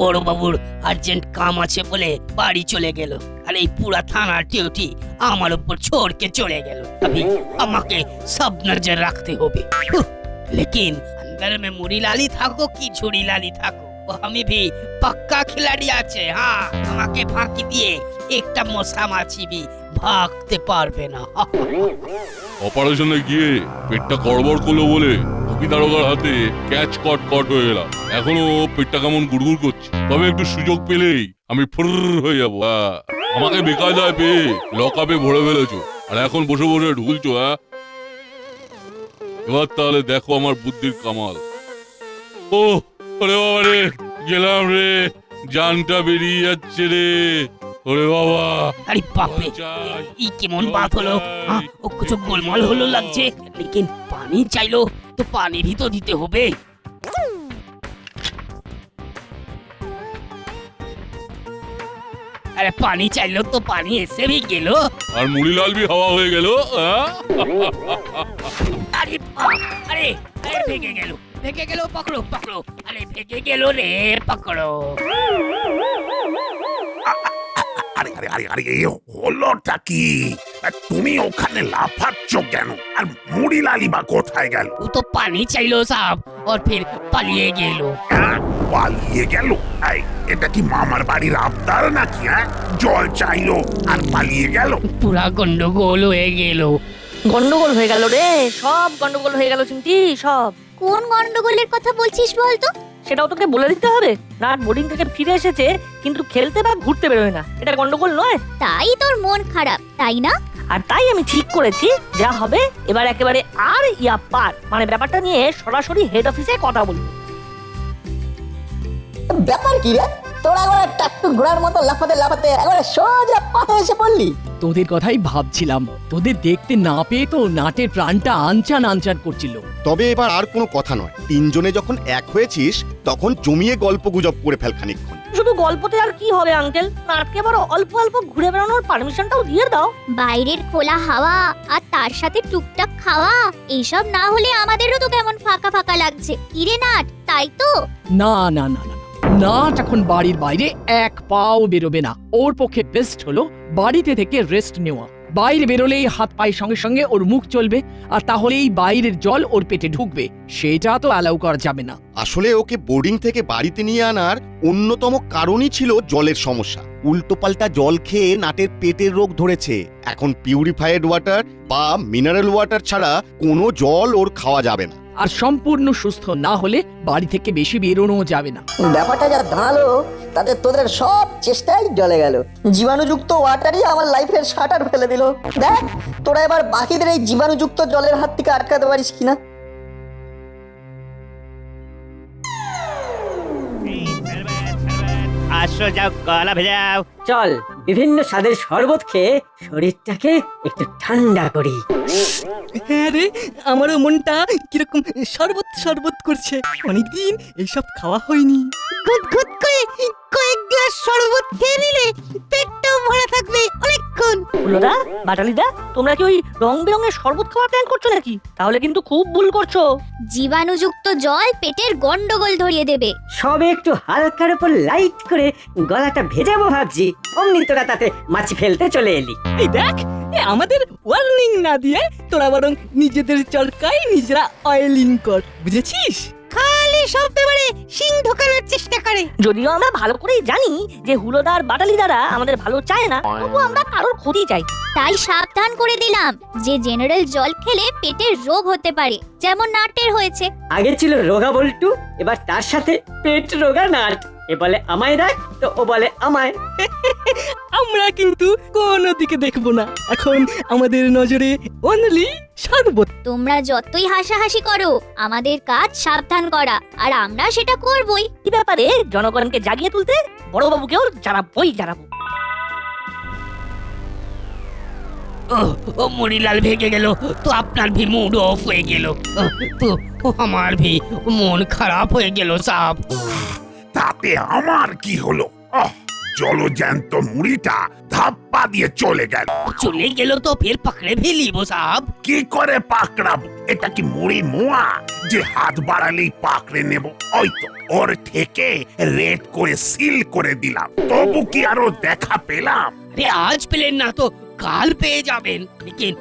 বড়বাবুর urgent কাম আছে বলে বাড়ি চলে গেল, আর এই পুরা থানার ডিউটি আমার উপর छोड़के চলে গেল। अभी আমাকে सब नजर रखते হবে। लेकिन अंदर में मुड़ी लाली থাকো কি ঝুড়ি লালি থাকো, ও আমি भी पक्का खिलाड़ी আছে। হ্যাঁ, আমাকে ফাঁকি দিয়ে একটা মশা মাছি भी ভাগতে পারবে না। অপারেশনে গিয়ে পেটটা গড়বড় করলো বলে টুপি দারোগার হাতে ক্যাচ কট হয়ে গেলাম। এখনো পেটটা কেমন গুড়গুড় করছে, তবে একটু সুযোগ পেলেই আমি ফুর হয়ে যাবো। আমাকে বেকায়দায় পেয়ে লকআপে ভরে ফেলেছো, আর এখন বসে বসে ঢুলছো। এবার তাহলে দেখো আমার বুদ্ধির কামাল। ও ওরে বাবা রে, গেলাম রে, জানটা বেরিয়ে যাচ্ছে রে। ওরে বাবা, আরে বাপরে, এই কেমন বাত হলো? ও কিছু গোলমাল হলো লাগছে। लेकिन পানি চাইলো তো পানিরই তো দিতে হবে। আরে পানি চাইলো তো পানি এসে भी গেল, আর মুড়িলাল भी হাওয়া হয়ে গেল। আরে আরে আরে ভেঙে গেল, পকড়ো। আরে ভেঙে গেল রে, পকড়ো। আরে আরে আরে আরে হলোটা কি? তুমি ওখানে লাফাচ্ছ কেন? আর মুড়িলালি বা কোথায় গেল? ও তো পানি চাইলো সাহেব, और फिर পালিয়ে গেল। পালিয়ে গেল? এটা কি মামার বাড়ির আবদার নাকি? জল চাইলো আর পালিয়ে গেল? পুরা গন্ডগোল হয়ে গেল। গন্ডগোল হয়ে গেল রে, সব গন্ডগোল হয়ে গেল চিমটি, সব। কোন গন্ডগোলের কথা বলছিস বলতো? সেটাও তোকে বলে দিতে হবে? রাত বোর্ডিং থেকে ফিরে এসেছে কিন্তু খেলতে বা ঘুরতে বেরোয় না, এটা গন্ডগোল নয়? তাই তোর মন খারাপ, তাই না? আর তাই আমি ঠিক করেছি যা হবে এবার একেবারে আর ইয়া পার, মানে ব্যাপারটা নিয়ে সরাসরি হেড অফিসে কথা বলবো। ব্যাপার কি রে? তোরা একবার টাকটু ঘোড়ার মতো লাফাতে একবারে সোজা পাতে এসে পড়লি। তোদের কথাই ভাবছিলাম, তোদের দেখতে না পেয়ে তো নাটের প্রাণটা আনচান করছিল। তবে এবার আর কোনো কথা নয়, তিনজনে যখন এক হয়েছিস তখন জমিয়ে গল্প গুজব করে ফেল খানিকক্ষণ। শুধু গল্পতে আর কি হবে আঙ্কেল, নাটকে এবার অল্প অল্প ঘুরে বেড়ানোর পারমিশনটাও দিয়ে দাও। বাইরের খোলা হাওয়া আর তার সাথে টুকটাক খাওয়া, এইসব না হলে আমাদেরও তো কেমন ফাঁকা ফাঁকা লাগছে। কিরে নাট, তাই তো? না, নাট এখন বাড়ির বাইরে এক পাও বেরোবে না। ওর পক্ষে বেস্ট হলো বাড়িতে থেকে রেস্ট নেওয়া। বাইরে বেরোলেই হাত পায়ের সঙ্গে সঙ্গে ওর মুখ চলবে, আর তাহলেই বাইরের জল ওর পেটে ঢুকবে। সেটা তো অ্যালাউ করা যাবে না। আসলে ওকে বোর্ডিং থেকে বাড়িতে নিয়ে আনার অন্যতম কারণই ছিল জলের সমস্যা। উল্টোপাল্টা জল খেয়ে নাটের পেটের রোগ ধরেছে। এখন পিউরিফাইড ওয়াটার বা মিনারেল ওয়াটার ছাড়া কোনো জল ওর খাওয়া যাবে না। আর সম্পূর্ণ সুস্থ না হলে বাড়ি থেকে বেশি বেরোনো যাবে না। ব্যাপারটা যা দাঁড়ালো তাতে তোদের সব চেষ্টাই জলে গেল। জীবাণুযুক্ত ওয়াটারই আমার লাইফের শাটার ফেলে দিল। দেখ তোরা এবার বাকিদের এই জীবাণুযুক্ত জলের হাত থেকে আটকাতে পারিস কিনা। আসো, যাও গলা ভেজাও। চল বিভিন্ন স্বাদের শরবত খেয়ে শরীরটাকে একটু ঠান্ডা করি। হ্যাঁ রে, আমারও মনটা কিরকম শরবত করছে। অনেকদিন এইসব খাওয়া হয়নি। গুদগুদ করে কয়েক গ্লাস শরবত খেয়ে নিলে পেটটাও ভরা থাকবে অনেকক্ষণ। ফুলদা, বাটালিদা, তোমরা কি ওই রং বেরঙের শরবত খাওয়ার প্ল্যান করছো নাকি? তাহলে কিন্তু খুব ভুল করছো। জীবাণুযুক্ত জল পেটের গন্ডগোল ধরিয়ে দেবে। সবে একটু হালকার উপর লাইট করে গলাটা ভেজাবো ভাবছি, অমনি তোরা তাতে মাছি ফেলতে চলে এলি। এই দেখ, আমাদের ওয়ার্নিং না দিয়ে তোরা বরং নিজেদের চরকায় নিজেরা অয়েলিং কর, বুঝেছিস? খালি সব ব্যাপারে শিং ঢোকানোর চেষ্টা করে। যদিও আমরা ভালো করেই জানি যে হুলোদার বাটালি দ্বারা আমাদের ভালো চায় না, তবু আমরা কারোর ক্ষতি চাই। তাই সাবধান করে দিলাম যে জেনারেল জল খেলে পেটের রোগ হতে পারে, যেমন নাটের হয়েছে। আগে ছিল রোগা বল্টু, এবার তার সাথে পেট রোগা নাট। এ বলে আমায় রাখ, তো ও বলে আমায়। আমরা কিন্তু কোনো দিকে দেখবো না, এখন আমাদের নজরে অনলি শরবত। তোমরা যতই হাসাহাসি করো, আমাদের কাজ সাবধান করা, আর আমরা সেটা করবই। কি ব্যাপারে জনগণকে জাগিয়ে তুলতে বড়বাবুকেও জানাবোই। ও মুড়িলাল ভেঙে গেল তো আপনার भी मूड ऑफ হয়ে গেল, তো আমার भी মন খারাপ হয়ে গেল সাহেব। তাতে আমার কি হলো? জলজ্যান্ত মুড়িটা ধাপ্পা দিয়ে চলে গেল। চলে গেল তো ফের পাকড়ে भी লিবো সাহেব। কি করে পাকড়াবো? এটা কি মুড়ি মোয়া যে হাত বাড়ালেই পাকড়ে নেব? ওই তো ওর থেকে রেড করে সিল করে দিলাম, তবু কি আরো দেখা পেলাম? আরে আজ পেলেন না তো কাল পেয়ে যাবেন। লেকিন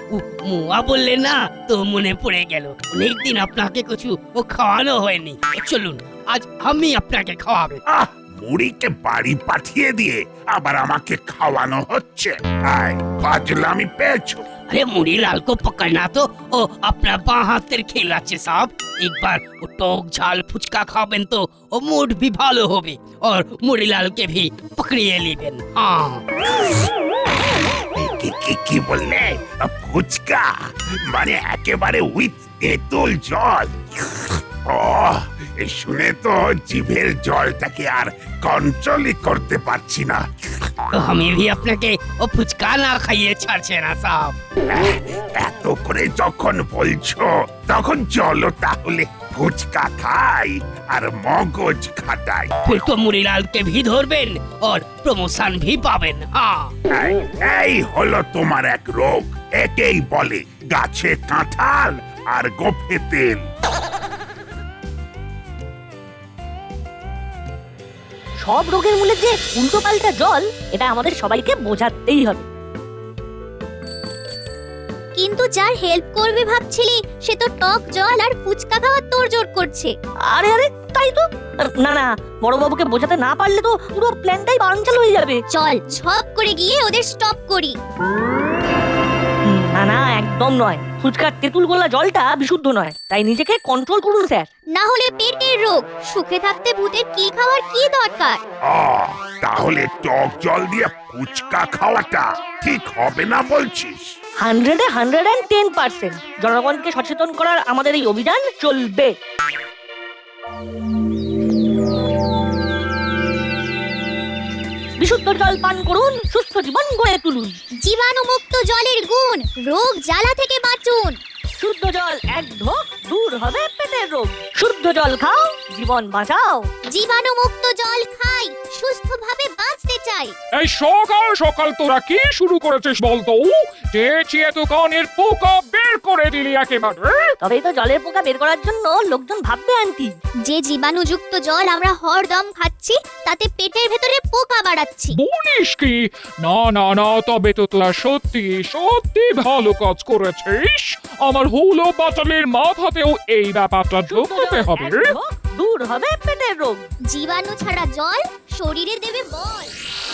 মুয়া বললেন না তো মনে পড়ে গেল, অনেকদিন আপনাকে কিছু খাওয়ানো হয়নি। চলুন আজ আমি আপনাকে খাওয়াবো। আহ, মুড়িকে বাড়ি পাঠিয়ে দিয়ে আবার আমাকে খাওয়ানো হচ্ছে। আয়, ফাজলামি পেয়েছো। अरे मुड़ी लाल को पकड़ना तो ओ अपना बां हाथेर खेल আছে साहब। एक बार वो टोक झाल फुचका खाবেন तो ओ मूड भी ভালো হবে और मुड़ी लाल के भी पकड़िए लेবেন। हाँ কি বললে? ফুচকা মানে একেবারে উইথ তেঁতুল জল। শুনে তো জিভের জলটাকে আর কন্ট্রোলই করতে পারছি না। तो हमें भी আপনাকে ও ফুচকা না খাইয়ে ছাড়ছে না সাহেব। এত করে যখন বলছো তখন চলো তাহলে ফুচকা খাই আর মগজ খাটাই। फिर तो मुड़ी लाल के भी ধরবেন और प्रमोशन भी পাবেন। हाँ এই হলো তোমার এক রোগ, একেই বলে গাছে কাঁঠাল আর গোফে তেল। সব রোগের মূলে যে উল্টো পাল্টা জল, এটা আমাদের সবাইকে বোঝাতেই হবে। কিন্তু যার হেল্প করবে ভাবছিলি সে তো টক জল আর ফুচকা খাওয়ার তোড়জোড় করছে। আরে আরে তাই তো। না না, বড়বাবুকে বোঝাতে না পারলে তো পুরো প্ল্যানটাই বানচাল হয়ে যাবে। চল ঝপ করে গিয়ে ওদের স্টপ করি। না না, একদম নয়। ফুচকার তেঁতুল গোলা জলটা বিশুদ্ধ নয়, তাই নিজেকে কন্ট্রোল করুন স্যার। না হলে পেটের রোগ, সুখে থাকতে ভূতের কি খাওয়ার কি দরকার? তাহলে টক জল দিয়ে ফুচকা খাওয়াটা ঠিক হবে না বলছিস? 110% জনগণকে সচেতন করার আমাদের এই অভিযান চলবে। বিশুদ্ধ জল পান করুন, সুস্থ জীবন গড়ে তুলুন। জীবাণুমুক্ত জলের গুণ, রোগ জ্বালা থেকে বাঁচুন। শুদ্ধ জল এক ঢোক, দূর হবে পেটের রোগ। শুদ্ধ জল খাও, জীবন বাঁচাও। জীবাণুমুক্ত জল খাই, সুস্থভাবে বাঁচতে চাই। এই সকাল সকাল তোরা কি শুরু করেছিস বলতো? চেঁচিয়ে দোকানের পোকা বের করে দিলি একেবারে। তবেই তো জলের পোকা বের করার জন্য লোকজন ভাববে আন্টি। যে জীবাণুযুক্ত জল আমরা হরদম খাচ্ছি তাতে পেটের ভেতরে পোকা বাড়াচ্ছি। বলিস কি? না না না, তবে তো তোরা সত্যি সত্যি ভালো কাজ করেছিস। আমার হুলো বাটালের মাথাতেও এই ব্যাপারটা ঢোকাতে হবে। দূর হবে পেটের রোগ। জীবাণু ছাড়া জল শরীরে দেবে বল।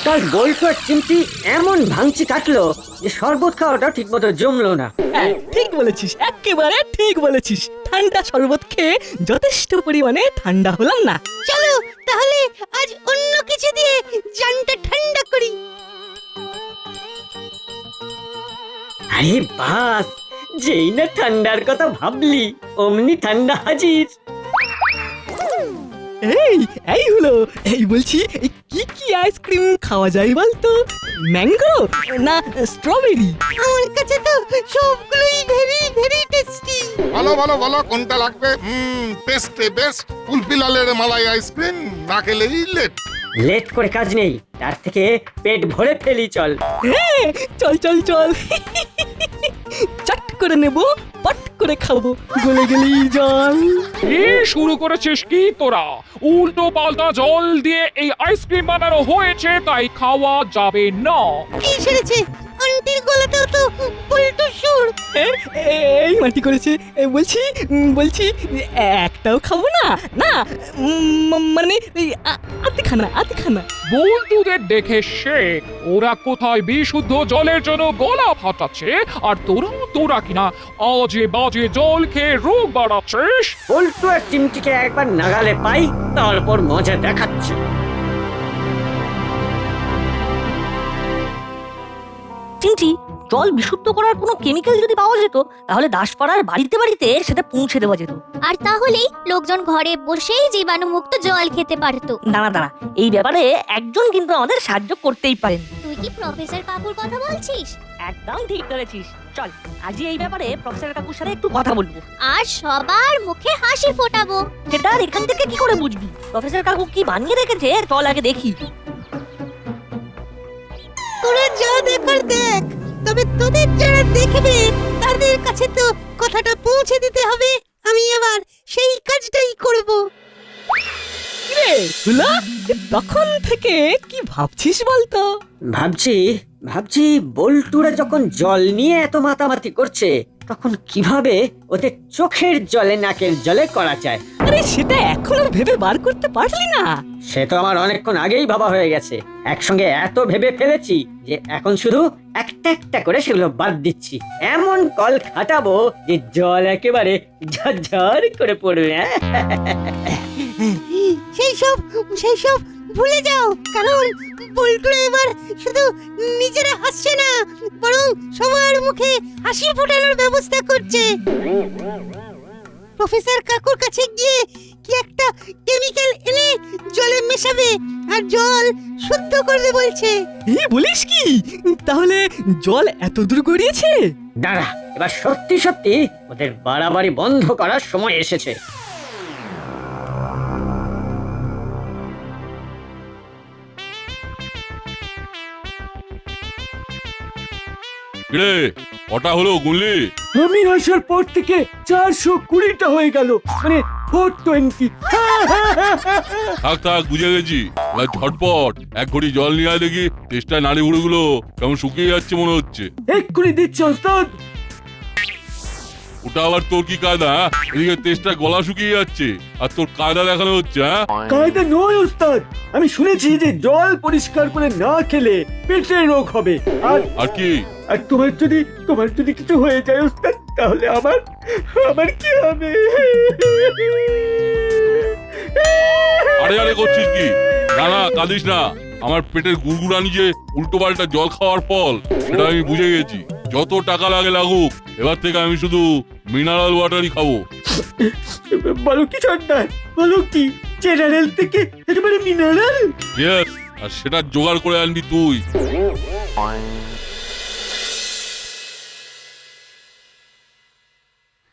তার বল্টু আর চিমটি এমন ভাঙচি কাটলো যে শরবত খাওয়াটা ঠিক মতো জমলো না। ঠিক বলেছিস, একেবারে ঠিক বলেছিস। ঠান্ডা শরবত খেয়ে যথেষ্ট পরিমাণে ঠান্ডা হলাম না। চলো তাহলে আজ অন্য কিছু দিয়ে জানটা ঠান্ডা করি। আরে বাস, যেই না ঠান্ডার কথা ভাবলি অমনি ঠান্ডা হাজির। এই হলো, এই বলছি এই কি আইসক্রিম খাওয়া যায় বলতো? ম্যাঙ্গো না স্ট্রবেরি? আমার কাছে তো সবগুলোই ভেরি ভেরি টেস্টি। ভালো ভালো ভালো, কোনটা লাগবে? টেস্টে বেস্ট কুলফিলালের মালাই আইসক্রিম না খেলেই লেট। লেট করে কাজ নেই, তার থেকে পেট ভরে ফেলি চল। চল চল চল, চট করে নেব, পট করে খাবো, গলে গেলেই জল। কি শুরু করেছিস কি তোরা? উল্টো পাল্টা জল দিয়ে এই আইসক্রিম বানানো হয়েছে, তাই খাওয়া যাবে না। কি সেরেছে? আন্টির গলাটা তো পল্টু সুর। এই মাটি করেছে। বলছি একটাও খাবো না। না মানে আতিখানা। বন্ধুদের দেখে শেখ, ওরা কোথায় বিশুদ্ধ জলের জন্য গলা ফাটাচ্ছে, আর তোরা কিনা আজে বাজে জল খেয়ে রোগ বাড়াচ্ছিস। বল্টু আর চিমটিকে একবার নাগালে পাই, তারপর মজা দেখাচ্ছে। চিমটি, জল বিশুদ্ধ করার কোনো কেমিক্যাল যদি পাওয়া যেত তাহলে দাসপাড়ার বাড়িতে বাড়িতে সেটা পৌঁছে দেওয়া যেত। আর তাহলেই লোকজন ঘরে বসেই জীবাণুমুক্ত জল খেতে পারতো। দাঁড়া, এই ব্যাপারে একজন কিন্তু আমাদের সাহায্য করতেই পারেন। তুই কি প্রফেসর কাকুর কথা বলছিস? একদম ঠিক ধরেছিস। চল আজই এই ব্যাপারে প্রফেসর কাকুর সাথে একটু কথা বলবো আর সবার মুখে হাসি ফোটাবো। সেটা আর এখান থেকে কি করে বুঝবি প্রফেসর কাকু কি বানিয়ে রেখেছে? চল আগে দেখি। যা দেখার দেখ, তবে তোদের যারা দেখবে তাদের কাছে তো কথাটা পৌঁছে দিতে হবে। আমি এবার সেই কাজটাই করব। কিরে হুলা, তখন থেকে কি ভাবছিস বলতো? ভাবছি বল্টুরা যখন জল নিয়ে এত মাতামাতি করছে তখন কিভাবে ওদের চোখের জলে নাকের জলে করা যায়। আরে সেটা এখনো ভেবে বার করতে পারলি না? সে তো আমার অনেকক্ষণ আগেই ভাবা হয়ে গেছে। একসঙ্গে এত ভেবে ফেলেছি যে এখন শুধু একটা একটা করে সেগুলো বাদ দিচ্ছি। এমন কল খাটাবো যে জল একেবারে ঝরঝর করে পড়বে। সেই সব ভুলে যাও, কারণ বল্টুরা এবার শুধু নিজেরা হাসছে না, বরং সবার মুখে হাসি ফোটানোর ব্যবস্থা করছে। প্রফেসর কাকুর কাছে গিয়ে কি একটা কেমিক্যাল এনে জলে মেশাবে আর জল শুদ্ধ করবে বলছে। বলিস কি? তাহলে জল এত দূর গড়িয়েছে? দাঁড়া, এবার সত্যি সত্যি ওদের বাড়াবাড়ি বন্ধ করার সময় এসেছে। কিরে কটা হলো গুনলি? আমি আসার পর থেকে 420টা হয়ে গেল, মানে 420। থাক বুঝে গেছি। এবার ঝটপট এক ঘড়ি জল নিয়ে আয় দেখি। চেষ্টায় নাড়ি গুঁড়োগুলো কেমন শুকিয়ে যাচ্ছে মনে হচ্ছে। এক্ষুনি দিচ্ছি ওস্তাদ। ওটা আবার তোর কি কায়দা? এদিকে তেষ্টা গলা শুকিয়ে যাচ্ছে আর তোর কায়দা দেখানো হচ্ছে। কায়দা নয় ওস্তাদ, আমি শুনেছি যে জল পরিষ্কার করে না খেলে পেটের রোগ হবে। আর কি? আর তোমার যদি কিছু হয়ে যায় ওস্তাদ, তাহলে আমার কি হবে? আরে করছিস কি? না কাঁদিস না। আমার পেটের গুড়গুড়ানি যে উল্টো পাল্টা জল খাওয়ার ফল, সেটা আমি বুঝে গেছি। যত টাকা লাগুক, এবার থেকে আমি শুধু মিনারেল ওয়াটারই খাবো। বলো কি সর্দার, বলো কি? জেনারেল থেকে একেবারে মিনারেল? ইয়েস, আর সেটা জোগাড় করে আনবি তুই।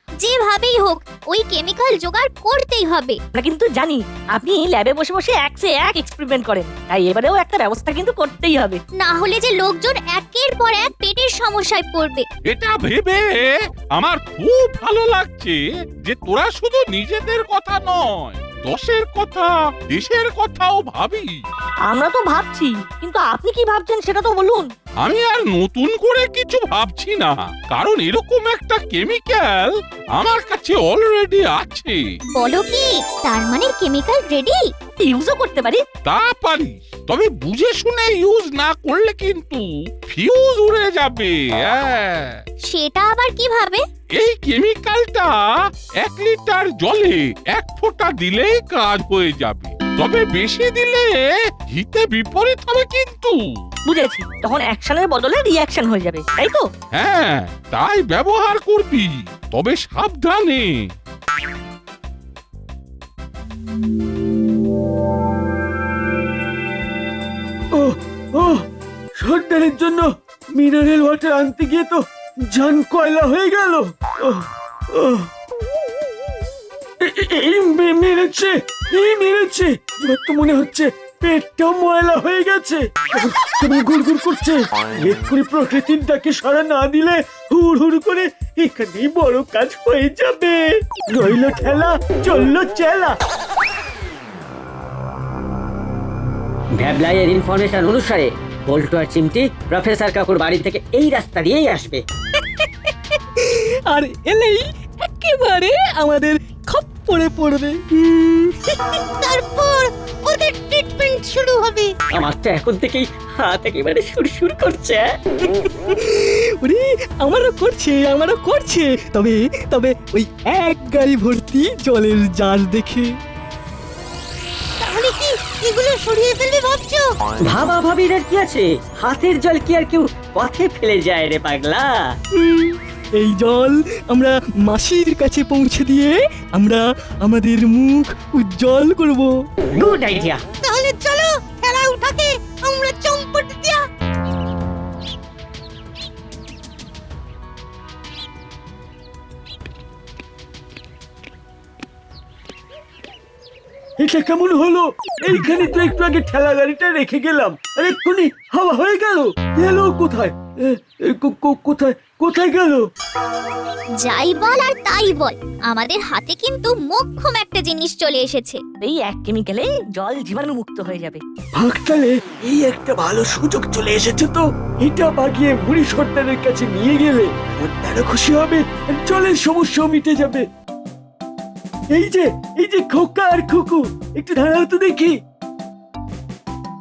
যেভাবেই হোক ওই কেমিক্যাল জোগাড় করতেই হবে। আমরা কিন্তু জানি আপনি ল্যাবে বসে বসে এক সে এক এক্সপেরিমেন্ট করেন, তাই এবারেও একটা ব্যবস্থা কিন্তু করতেই হবে। না হলে যে লোকজন একের পর এক পেটের সমস্যায় পড়বে। এটা ভেবে আমার খুব ভালো লাগছে যে তোরা শুধু নিজেদের কথা নয়, দশের কথা, দেশের কথাও ভাবি। আমরা তো ভাবছি, কিন্তু আপনি কি ভাবছেন সেটা তো বলুন। আমি আর নতুন করে কিছু ভাবছি না, কারণ এরকম একটা কেমিক্যাল আমার কাছে অলরেডি আছে। বলো কি? তার মানে কেমিক্যাল রেডি? ইউজও করতে পারি? তা পারিস, তবে বুঝে শুনে ইউজ না করলে কিন্তু ফিউজ উড়ে যাবে। সেটা আবার কিভাবে? এই কেমিক্যালটা 1 লিটার জলে 1 ফোঁটা দিলেই কাজ হয়ে যাবে, তবে বেশি দিলে হিতে বিপরীত হবে কিন্তু। বুঝেছি, তখন অ্যাকশনের বদলে রিঅ্যাকশন হয়ে যাবে, তাই তো? হ্যাঁ, তাই ব্যবহার করবি, তবে সাবধানে। সর্দারের জন্য মিনারেল ওয়াটার আনতে গিয়ে তো জান কয়লা হয়ে গেল। মেরেছে। এবার তো মনে হচ্ছে পেটটা ময়লা হয়ে গেছে, তুমি গুড়গুড় করছে। এক্ষুনি প্রকৃতির ডাকে সাড়া না দিলে হুড় করে এখানেই বড় কাজ হয়ে যাবে। রইল ঠেলা, চললো চেলা। ভ্যাবলাইয়ের ইনফরমেশন অনুসারে বল্টু আর চিমটি প্রফেসর কাকুর বাড়ি থেকে এই রাস্তা দিয়েই আসবে। আর এলেই একেবারে আমাদের খপ্পরে পড়বে। তারপর ওদের ট্রিটমেন্ট শুরু হবে। আমার তো এখন থেকেই হাত একেবারে সুরসুর করছে। ওরে আমারও করছে। তবে ওই এক গাড়ি ভর্তি জলের জার দেখে। তাহলে কি এগুলো সরিয়ে ফেলবে ভাবছো? ভাবা ভাবির আর কি আছে? হাতের জল কি আর কেউ পথে ফেলে যায় রে পাগলা? এই জল আমরা মাসির কাছে পৌঁছে দিয়ে আমরা আমাদের মুখ উজ্জ্বল করব। Good idea. তাহলে চলো খেলা উঠাকে আমরা চম্পট দিয়া। এটা কেমন হলো? এইখানে তো একটু আগে ঠেলা গাড়িটা রেখে গেলাম, আর এক্ষুনি হাওয়া হয়ে গেল। গেল কোথায়? কোথায় কোথায় গেল? যাই বল আর তাই বল, আমাদের হাতে কিন্তু মোক্ষম একটা জিনিস চলে এসেছে। এই এক কেমিক্যালে জল জীবাণু মুক্ত হয়ে যাবে। ভাগতালে এই একটা ভালো সুযোগ চলে এসেছে তো। এটা বাগিয়ে বুড়ি সর্দারের কাছে নিয়ে গেলে সর্দারও খুশি হবে, আর জলের সমস্যাও মিটে যাবে। এই যে খোকা আর খুকু, একটু দাঁড়াও তো দেখি।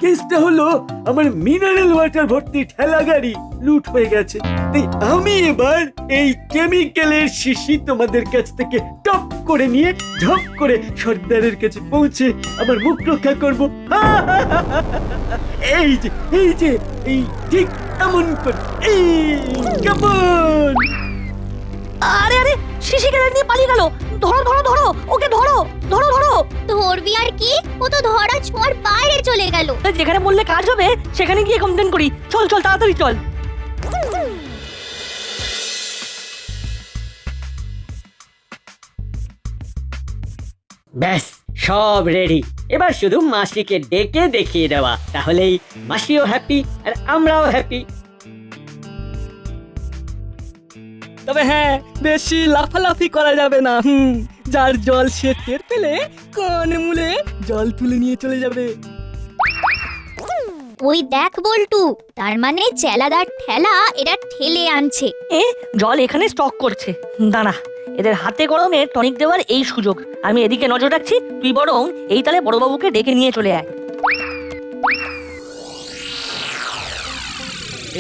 কেসটা হলো আমার মিনারেল ওয়াটার ভর্তি ঠেলা গাড়ি লুট হয়ে গেছে। তাই আমি এবার এই কেমিক্যালের শিশি তোমাদের কাছ থেকে টপ করে নিয়ে ঝপ করে সর্দারের কাছে পৌঁছে আমার মুখ রক্ষা করবো। এই যে এই ঠিক এমন করে, এই কেমন? আরে আরে, শিশি কেটে নিয়ে পালিয়ে গেল। ধরো ধরো ধরো, ওকে ধরো ধরো ধরো। ধরবি আর কি, ও তো ধরা ছোঁয়ার বাইরে চলে গেল। যেখানে বললে কাজ হবে সেখানে গিয়ে কমপ্লেন করি। চল চল তাড়াতাড়ি চল। ব্যাস সব রেডি, এবার শুধু মাসিকে ডেকে দেখিয়ে দেওয়া, তাহলেই মাসিও হ্যাপি আর আমরাও হ্যাপি। তবে হ্যাঁ, বেশি লাফালাফি করা যাবে না। যার জল সে টের পেলে কানে মুলে জল তুলে নিয়ে চলে যাবে। ওই দেখ বল্টু, তার মানে চেলাদার ঠেলা এরা ঠেলে আনছে। জল এখানে স্টক করছে। দাঁড়া, এদের হাতে গরমে টনিক দেওয়ার এই সুযোগ। আমি এদিকে নজর রাখছি, তুই বরং এই তালে বড়বাবুকে ডেকে নিয়ে চলে আয়।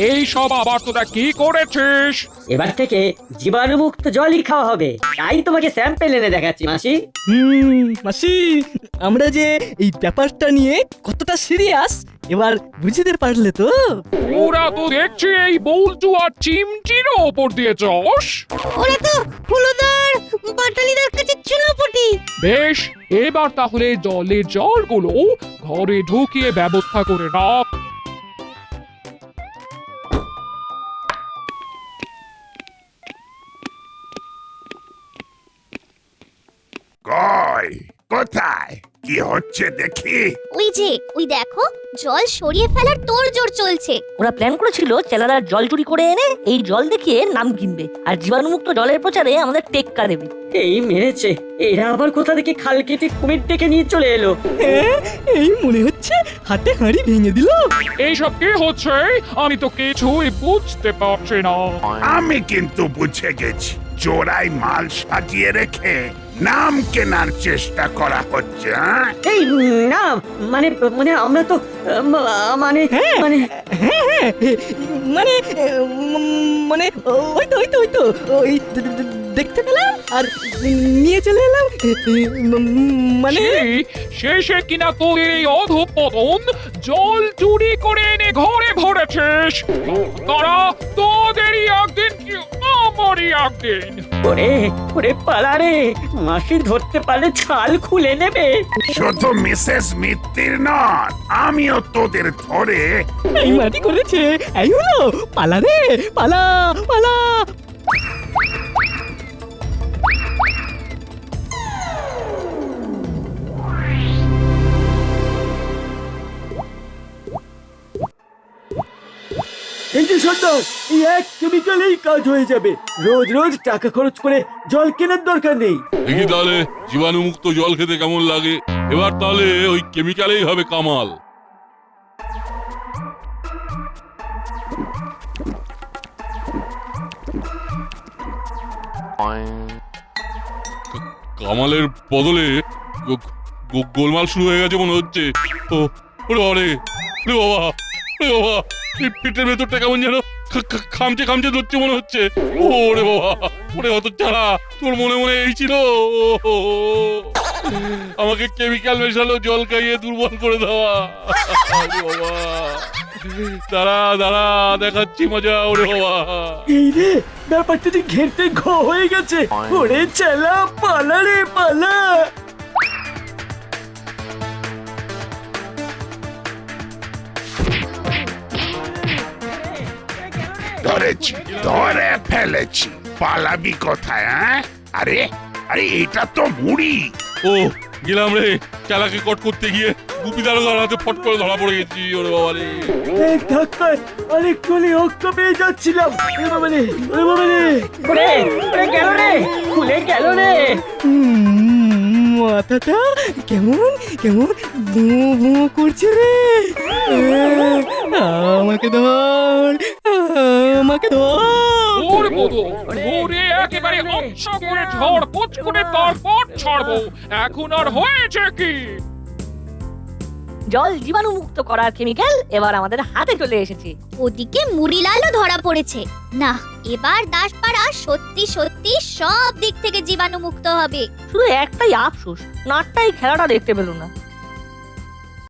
এই সব আবার তোরা কি করেছিস? এবার থেকে জীবাণুমুক্ত জলই খাওয়া হবে, তাই তোমাকে স্যাম্পেল এনে দেখাচ্ছি মাসি। মাসি, আমরা যে এই ব্যাপারটা নিয়ে কতটা সিরিয়াস এবার বুঝতে পারলে তো? ওরা তো দেখছি এই বল্টু আর চিমটির ওপর দিয়ে চস। ওরা তো ফুলদার বাটালিদার কাছে চুনোপুটি। বেশ, এবার তাহলে জলের জলগুলো ঘরে ঢুকিয়ে ব্যবস্থা করে রাখ। কই কোথায় কি হচ্ছে দেখি? ওই দেখো, জল সরিয়ে ফেলার তোড়জোড় চলছে। ওরা প্ল্যান করেছিল চেলারা জল চুরি করে এনে এই জল দেখিয়ে নাম কিনবে আর জীবাণুমুক্ত জলের প্রচারে আমাদের টেক্কা দেবে। এই মেরেছে, এরা আবার কোথা থেকে খাল কেটে কুমির ডেকে নিয়ে চলে এলো। এই মনে হচ্ছে হাতে হাঁড়ি ভেঙে দিল। এইসব কি হচ্ছে? আমি তো কিছুই বুঝতে পারছি না। আমি কিন্তু বুঝে গেছি, চোরাই মাল সাজিয়ে রেখে নাম কেনার চেষ্টা করা হচ্ছে। এই না, মানে মানে আমরা তো মানে মানে মানে মানে ওই তো দেখতে পেলাম আর নিয়ে চলে এলাম। মানে শেষে কিনা তোর এই অধঃপতন জল চুরি করে এনে ঘরে ভরেছিস। তারা তোদেরই একদিন কি আমারই একদিন। ওরে পালা রে, মাসি ধরতে পারলে ছাল খুলে নেবে। শুধু মিসেস মিত্তির নন, আমিও তোদের ধরে এই মাটি করেছে। এই হলো পালা রে, পালা পালা। এই যে সর্দার, এই এক কেমিক্যালেই কাজ হয়ে যাবে। রোজ রোজ টাকা খরচ করে জল কেনার দরকার নেই। দেখি তাহলে জীবাণুমুক্ত জল খেতে কেমন লাগে। এবার তাহলে ওই কেমিক্যালেই হবে কামাল। কামালের বদলে গোলমাল শুরু হয়ে গেছে মনে হচ্ছে। ও ওরে বাবা, বাবা, পেটের ভেতরটা কেমন যেন খামচে খামচে ধরছে মনে হচ্ছে। ওরে বাবা, ওরে অত ছাড়া তোর মনে মনে এই ছিল আমাকে কেমিক্যাল মেশালো জল খাইয়ে দুর্বল করে দেওয়া। বাবা, দাঁড়া দাঁড়া, দেখাচ্ছি মজা। ওরে বাবা, এই রে, ব্যাপারটা যে ঘেরতে ঘ হয়ে গেছে। ওরে চেলা, পালা রে পালা। ধরেছি, ধরে ফেলেছি। পালাবি কোথায়? আরে আরে, এটা তো মুড়ি। ও গেলাম রে, চালাকি কট করতে গিয়ে গুপি দারোগার হাতে ফট করে ধরা পড়ে গেছি। ওরে বাবা রে, এক ধাক্কায় আরেকটুখানি অক্ষ পেয়ে যাচ্ছিলাম। ওরে বাবা রে, ওরে বাবা রে। ওরে গেল রে, খুলে গেল রে। মাথাটা কেমন কেমন বু বু করছে রে। আমাকে ধর, আমাকে ধর। ওরে বধু, ওরে একেবারে অপসা করে ঝড় কোচ করে তারপর ছাড়বো। এখন আর হয়েছে কি? জল জীবাণু মুক্ত করার কেমিক্যাল এবার আমাদের হাতে চলে এসেছে। ওদিকে মুড়িলালও ধরা পড়েছে। না, এবার দাসপাড়া সত্যি সত্যি সব দিক থেকে জীবাণু মুক্ত হবে। শুধু একটাই আফসোস, নাটটাই খেলাটা দেখতে পেল না।